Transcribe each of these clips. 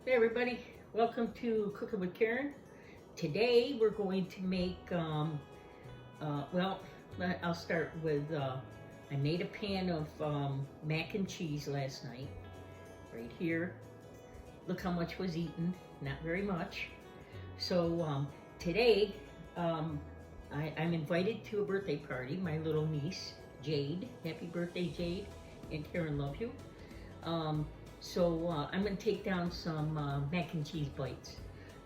Hey everybody, welcome to Cooking with Karen. Today we're going to make, I'll start with, I made a pan of mac and cheese last night, right here. Look how much was eaten, not very much. So today, I'm invited to a birthday party, my little niece, Jade. Happy birthday, Jade, and Karen loves you. So I'm going to take down some mac and cheese bites.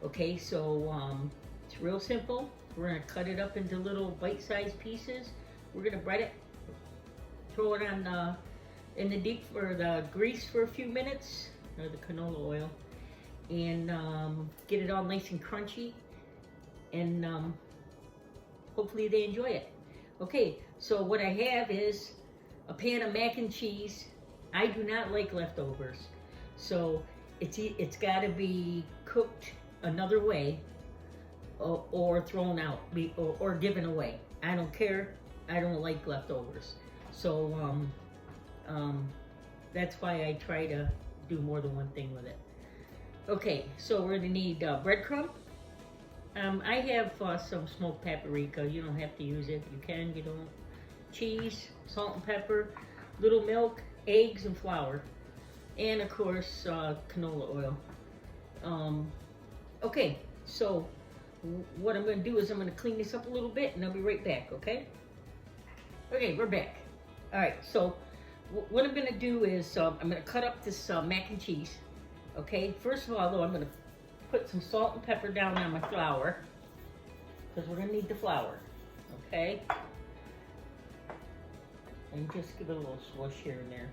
Okay, so it's real simple. We're going to cut it up into little bite-sized pieces. We're going to bread it, throw it on in the deep for the grease for a few minutes, or the canola oil, and get it all nice and crunchy, and hopefully they enjoy it. Okay, so what I have is a pan of mac and cheese. I do not like leftovers, so it's got to be cooked another way, or thrown out, or given away. I don't care. I don't like leftovers, so that's why I try to do more than one thing with it. Okay, so we're gonna need breadcrumb. I have some smoked paprika. You don't have to use it. You can. You don't. Cheese, salt and pepper, little milk, eggs and flour, and of course canola oil. Okay, so what I'm going to do is I'm going to clean this up a little bit and I'll be right back. Okay, we're back. All right, so what I'm going to do is I'm going to cut up this mac and cheese. Okay, first of all, though, I'm going to put some salt and pepper down on my flour, because we're going to need the flour. Okay, and just give it a little swoosh here and there.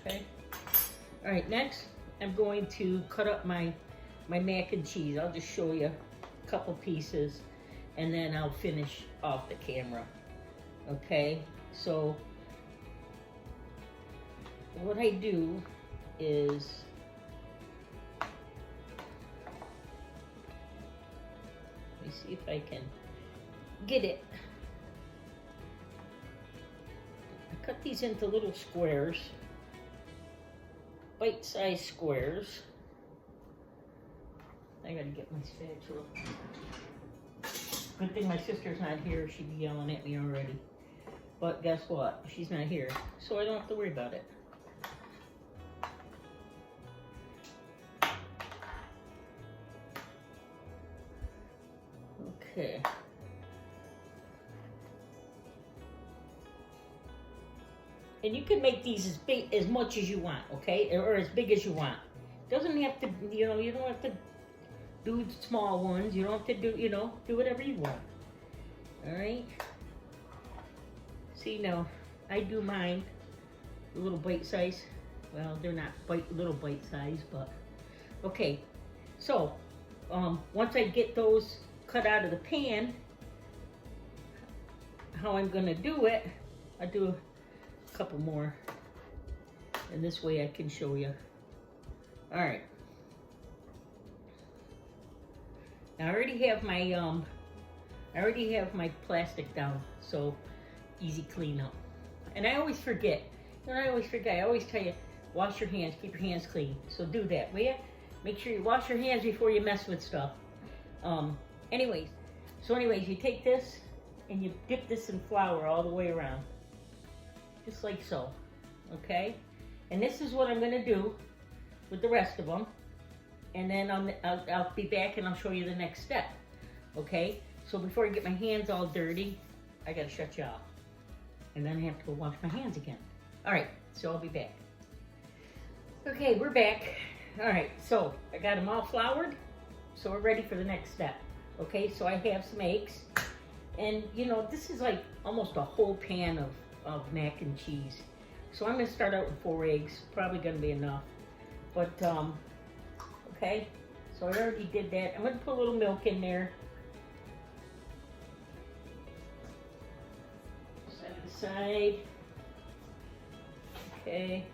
Okay. All right, next I'm going to cut up my mac and cheese. I'll just show you a couple pieces and then I'll finish off the camera. Okay, so what I do is let me see if I can get it. Cut these into little squares, bite-sized squares. I gotta get my spatula. Good thing my sister's not here, she'd be yelling at me already. But guess what? She's not here, so I don't have to worry about it. Okay. And you can make these as big, as much as you want, okay? Or as big as you want. Doesn't have to, you don't have to do small ones. You don't have to do, do whatever you want. All right? See, now, I do mine a little bite size. Well, they're not little bite size, but okay. So, once I get those cut out of the pan, how I'm gonna do it, I do couple more, and this way I can show you. All right, now I already have my plastic down, so easy cleanup. And I always forget. I always tell you, wash your hands, keep your hands clean. So do that, will you? Make sure you wash your hands before you mess with stuff. Anyways, you take this and you dip this in flour all the way around. Just like so, okay? And this is what I'm gonna do with the rest of them. And then I'll be back and I'll show you the next step, okay? So before I get my hands all dirty, I gotta shut you off. And then I have to go wash my hands again. All right, so I'll be back. Okay, we're back. All right, so I got them all floured, so we're ready for the next step. Okay, so I have some eggs. And this is like almost a whole pan of mac and cheese. So I'm gonna start out with 4 eggs, probably gonna be enough. But, okay, so I already did that. I'm gonna put a little milk in there. Set it aside. Okay.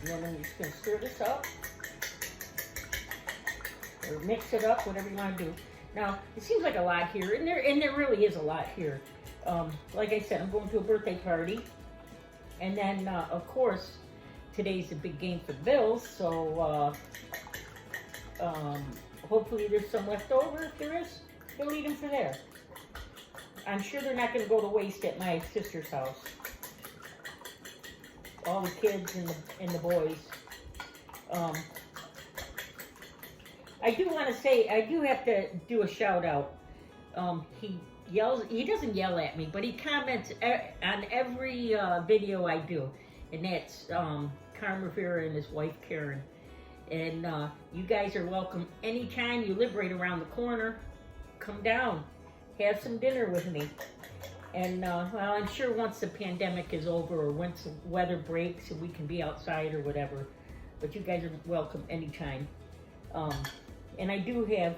And then I'm just gonna stir this up. Or mix it up, whatever you wanna do. Now, it seems like a lot here, and there really is a lot here. Like I said, I'm going to a birthday party, And then, of course, today's a big game for the Bills, so hopefully there's some left over. If there is, we'll eat them for there. I'm sure they're not going to go to waste at my sister's house. All the kids and the boys. I do want to say, I do have to do a shout out. He doesn't yell at me, but he comments on every video I do. And that's Carm Rivera and his wife Karen. And you guys are welcome anytime. You live right around the corner. Come down, have some dinner with me. And well, I'm sure once the pandemic is over or once the weather breaks and we can be outside or whatever, but you guys are welcome anytime. And I do have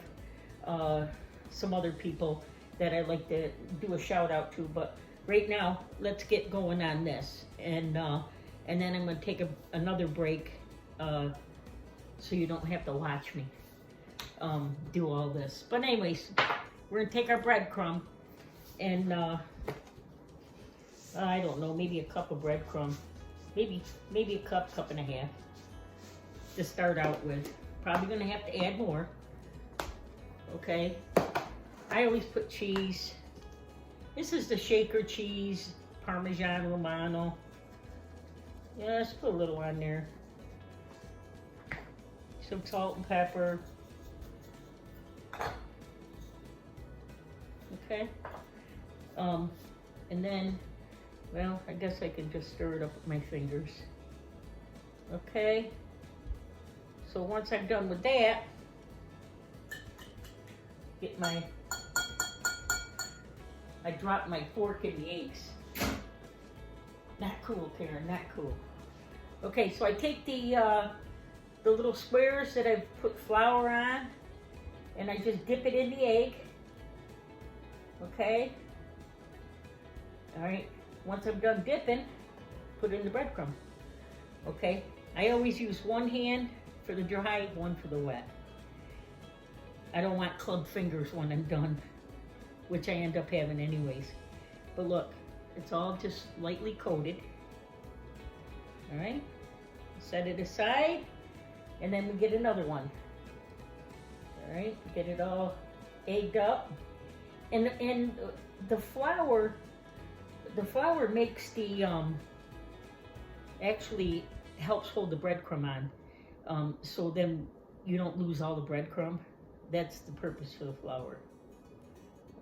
some other people that I'd like to do a shout out to, but right now, let's get going on this. And then I'm gonna take another break so you don't have to watch me do all this. But anyways, we're gonna take our breadcrumb and I don't know, maybe a cup of breadcrumb, maybe a cup and a half to start out with. Probably gonna have to add more. Okay, I always put cheese. This is the shaker cheese, Parmesan Romano. Yeah, let's put a little on there. Some salt and pepper. Okay. And then, well, I guess I can just stir it up with my fingers. Okay. So once I'm done with that, I dropped my fork in the eggs. Not cool, Karen, not cool. Okay, so I take the little squares that I've put flour on, and I just dip it in the egg. Okay. All right. Once I'm done dipping, put in the breadcrumb. Okay. I always use one hand for the dry, one for the wet. I don't want club fingers when I'm done, which I end up having anyways. But look, it's all just lightly coated. All right. Set it aside, and then we get another one. All right. Get it all egged up. And the flour makes the actually helps hold the breadcrumb on, so then you don't lose all the breadcrumb. That's the purpose for the flour.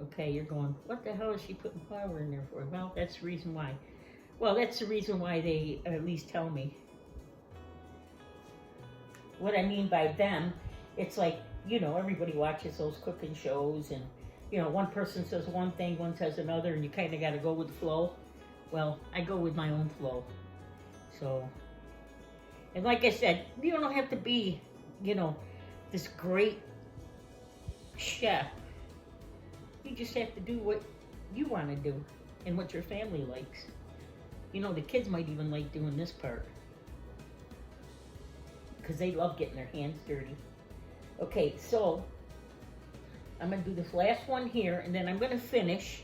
Okay, you're going, what the hell is she putting flour in there for? Well, that's the reason why. Well, that's the reason why they at least tell me. What I mean by them, it's like, you know, everybody watches those cooking shows and, you know, one person says one thing, one says another, and you kind of got to go with the flow. Well, I go with my own flow. So, and like I said, you don't have to be, you know, this great chef. You just have to do what you want to do and what your family likes. You know, the kids might even like doing this part because they love getting their hands dirty. Okay, so I'm going to do this last one here, and then I'm going to finish.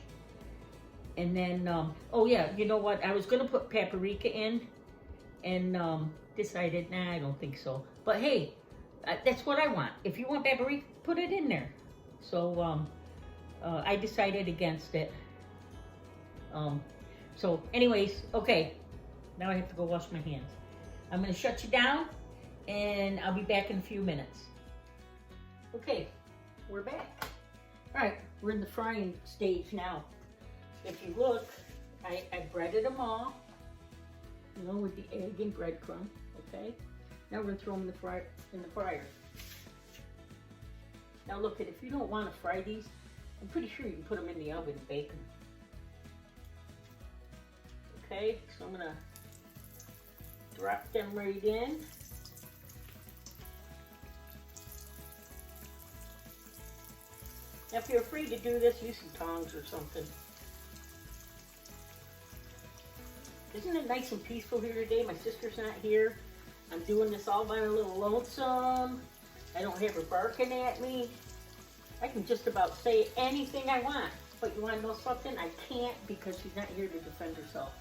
And then, oh yeah, you know what? I was going to put paprika in, and decided, nah, I don't think so. But hey, that's what I want. If you want paprika, put it in there. So I decided against it. So anyways, okay, now I have to go wash my hands. I'm going to shut you down, and I'll be back in a few minutes. Okay, we're back. All right, we're in the frying stage now. If you look, I breaded them all, you know, with the egg and breadcrumb, okay? Now we're gonna throw them in the fryer. Now look, if you don't want to fry these, I'm pretty sure you can put them in the oven and bake them. Okay, so I'm gonna drop them right in. Now, if you're afraid to do this, use some tongs or something. Isn't it nice and peaceful here today? My sister's not here. I'm doing this all by a little lonesome. I don't have her barking at me. I can just about say anything I want. But you want to know something? I can't because she's not here to defend herself.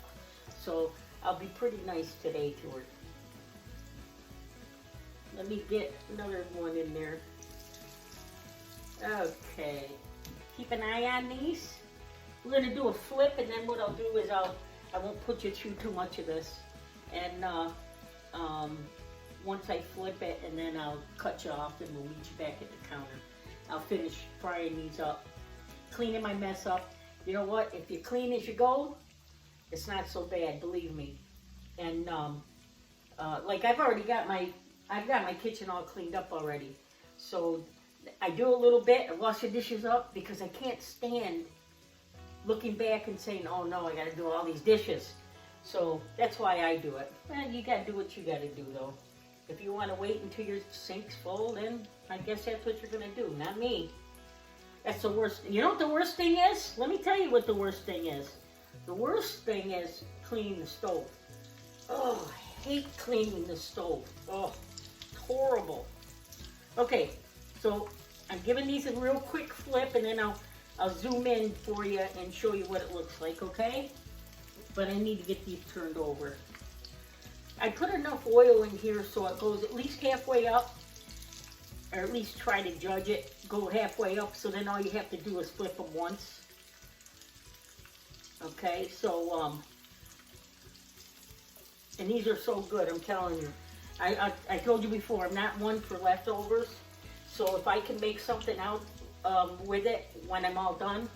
So I'll be pretty nice today to her. Let me get another one in there. Okay. Keep an eye on these. We're gonna do a flip, and then what I'll do is I won't put you through too much of this. And once I flip it, and then I'll cut you off, and we'll meet you back at the counter. I'll finish frying these up, cleaning my mess up. You know what? If you clean as you go, it's not so bad, believe me. And like I've got my kitchen all cleaned up already. So I do a little bit, I wash the dishes up because I can't stand looking back and saying, oh no, I gotta do all these dishes. So that's why I do it. You gotta do what you gotta do though. If you wanna wait until your sink's full, then I guess that's what you're gonna do, not me. That's the worst. You know what the worst thing is? Let me tell you what the worst thing is. The worst thing is cleaning the stove. Oh, I hate cleaning the stove. Oh, it's horrible. Okay, so I'm giving these a real quick flip, and then I'll zoom in for you and show you what it looks like, okay? But I need to get these turned over. I put enough oil in here so it goes at least halfway up, or at least try to judge it, go halfway up, so then all you have to do is flip them once. Okay, so, and these are so good, I'm telling you. I told you before, I'm not one for leftovers, so if I can make something out with it when I'm all done,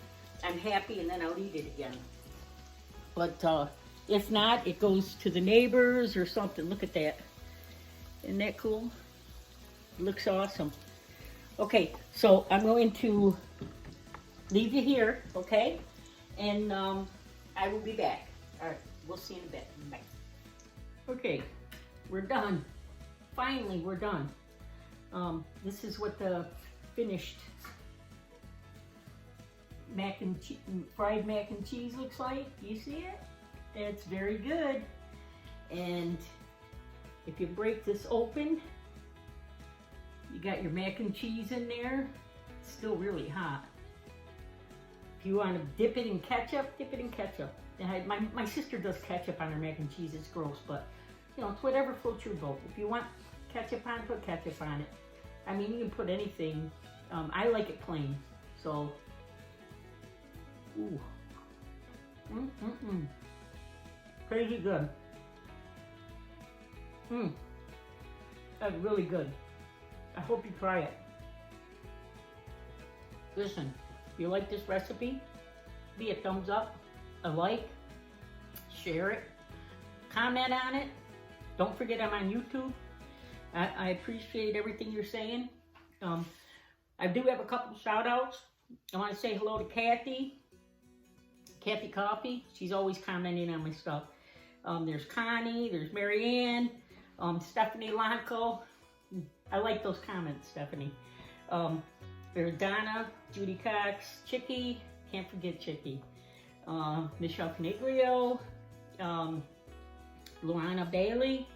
I'm happy, and then I'll eat it again. But if not, it goes to the neighbors or something. Look at that. Isn't that cool? It looks awesome. Okay, so I'm going to leave you here, okay? And I will be back. All right, we'll see you in a bit. Bye. Okay, we're done. Finally, we're done. This is what the finished fried mac and cheese looks like. You see it? It's very good. And if you break this open, you got your mac and cheese in there. It's still really hot. If you want to dip it in ketchup, dip it in ketchup. And my sister does ketchup on her mac and cheese. It's gross, but you know, it's whatever floats your boat. If you want ketchup on it, put ketchup on it. I mean, you can put anything. I like it plain. So, ooh, crazy good. That's really good. I hope you try it. Listen, if you like this recipe, be a thumbs up, a like, share it, comment on it. Don't forget I'm on YouTube. I appreciate everything you're saying. I do have a couple shout outs. I want to say hello to Kathy Coffee. She's always commenting on my stuff. There's Connie, there's Marianne, Stephanie Lanco. I like those comments, Stephanie. There's Donna, Judy Cox, Chicky, can't forget Chicky. Michelle Caniglio, Luana Bailey,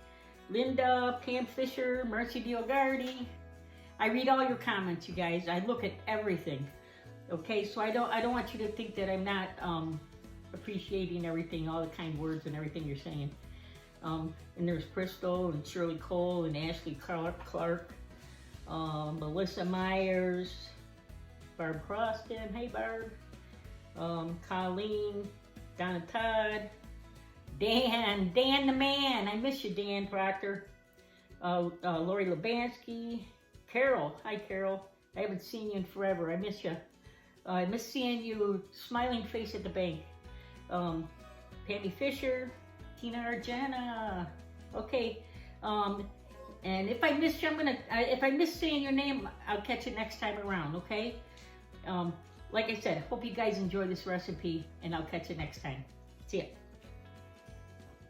Linda, Pam Fisher, Mercy Diogardi. I read all your comments, you guys. I look at everything. Okay, so I don't want you to think that I'm not appreciating everything, all the kind words and everything you're saying. And there's Crystal and Shirley Cole and Ashley Clark, Melissa Myers, Barb Croston, hey Barb, Colleen, Donna Todd, Dan the man, I miss you, Dan Proctor, Lori Lubansky, Carol, hi Carol, I haven't seen you in forever, I miss you. I miss seeing you smiling face at the bank. Pammy Fisher, Tina Argena. Okay, and if I miss you, if I miss saying your name, I'll catch it next time around. Okay. Like I said, hope you guys enjoy this recipe, and I'll catch you next time. See ya.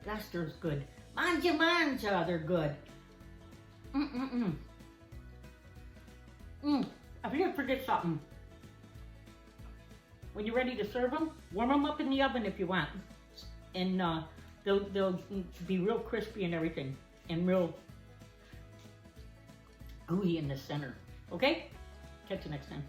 Gosh, they're good. Manja, they're good. I forget something. When you're ready to serve them, warm them up in the oven if you want. And they'll be real crispy and everything. And real gooey in the center. Okay? Catch you next time.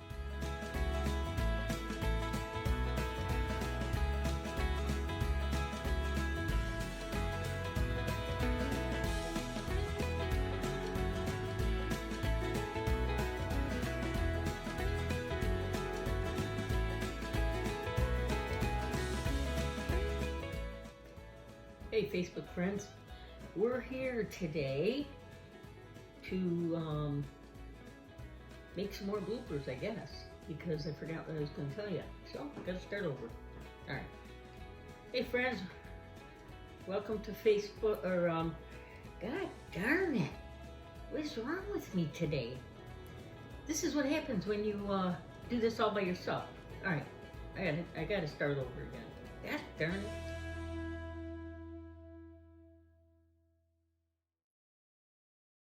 Hey, Facebook friends. We're here today to make some more bloopers, I guess, because I forgot what I was going to tell you. So, I gotta start over. All right. Hey, friends. Welcome to Facebook, or, God darn it. What's wrong with me today? This is what happens when you, do this all by yourself. All right. I gotta start over again. God darn it.